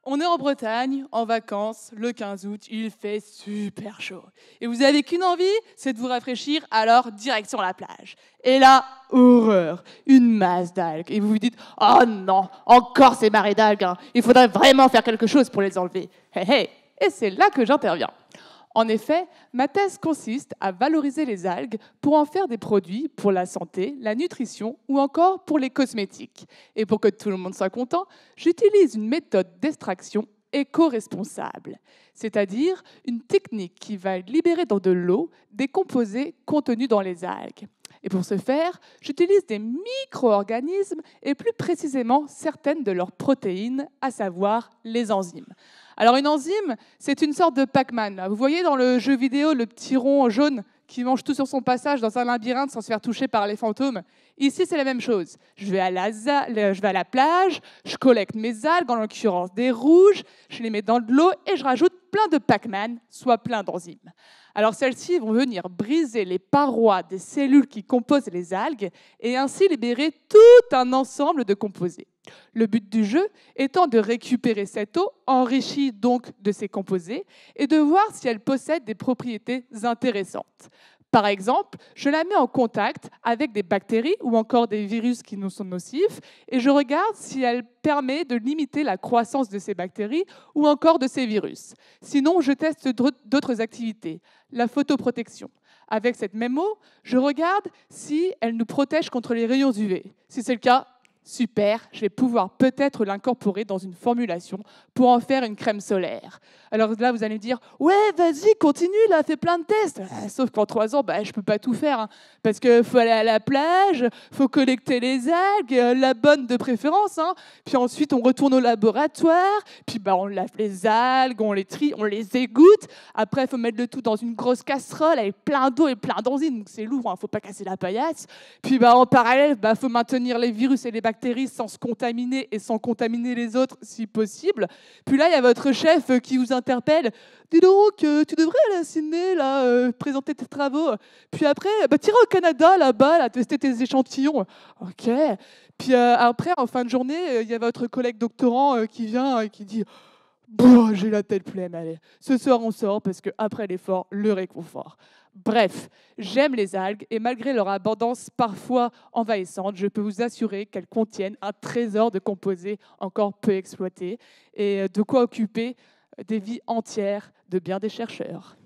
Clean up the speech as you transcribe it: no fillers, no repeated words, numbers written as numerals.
On est en Bretagne, en vacances, le 15 août, il fait super chaud. Et vous avez qu'une envie, c'est de vous rafraîchir, alors direction la plage. Et là, horreur, une masse d'algues. Et vous vous dites, oh non, encore ces marées d'algues, hein. Il faudrait vraiment faire quelque chose pour les enlever. Hey, hey. Et c'est là que j'interviens. En effet, ma thèse consiste à valoriser les algues pour en faire des produits pour la santé, la nutrition ou encore pour les cosmétiques. Et pour que tout le monde soit content, j'utilise une méthode d'extraction éco-responsable, c'est-à-dire une technique qui va libérer dans de l'eau des composés contenus dans les algues. Et pour ce faire, j'utilise des micro-organismes et plus précisément certaines de leurs protéines, à savoir les enzymes. Alors une enzyme, c'est une sorte de Pac-Man. Vous voyez dans le jeu vidéo le petit rond jaune qui mange tout sur son passage dans un labyrinthe sans se faire toucher par les fantômes. Ici, c'est la même chose. Je vais à la plage, je collecte mes algues, en l'occurrence des rouges, je les mets dans de l'eau et je rajoute plein de Pac-Man, soit plein d'enzymes. Alors celles-ci vont venir briser les parois des cellules qui composent les algues et ainsi libérer tout un ensemble de composés. Le but du jeu étant de récupérer cette eau, enrichie donc de ces composés, et de voir si elle possède des propriétés intéressantes. Par exemple, je la mets en contact avec des bactéries ou encore des virus qui nous sont nocifs et je regarde si elle permet de limiter la croissance de ces bactéries ou encore de ces virus. Sinon, je teste d'autres activités, la photoprotection. Avec cette même eau, je regarde si elle nous protège contre les rayons UV. Si c'est le cas, super, je vais pouvoir peut-être l'incorporer dans une formulation pour en faire une crème solaire. Alors là, vous allez me dire, ouais, vas-y, continue, là, fais plein de tests. Sauf qu'en 3 ans, je ne peux pas tout faire, hein, parce qu'il faut aller à la plage, il faut collecter les algues, la bonne de préférence, hein. Puis ensuite, on retourne au laboratoire, puis on lave les algues, on les trie, on les égoutte. Après, il faut mettre le tout dans une grosse casserole avec plein d'eau et plein d'enzymes, donc c'est lourd, il ne faut pas casser la paillasse. Puis en parallèle, il faut maintenir les virus et les bactéries sans se contaminer et sans contaminer les autres si possible. Puis là, il y a votre chef qui vous interpelle. Dis donc, tu devrais aller à Sydney, là, présenter tes travaux. Puis après, t'iras au Canada, là-bas, là, tester tes échantillons. OK. Puis après, en fin de journée, il y a votre collègue doctorant qui vient et qui dit « J'ai la tête pleine, allez. Ce soir, on sort parce qu'après l'effort, le réconfort. » Bref, j'aime les algues et malgré leur abondance parfois envahissante, je peux vous assurer qu'elles contiennent un trésor de composés encore peu exploités et de quoi occuper des vies entières de bien des chercheurs.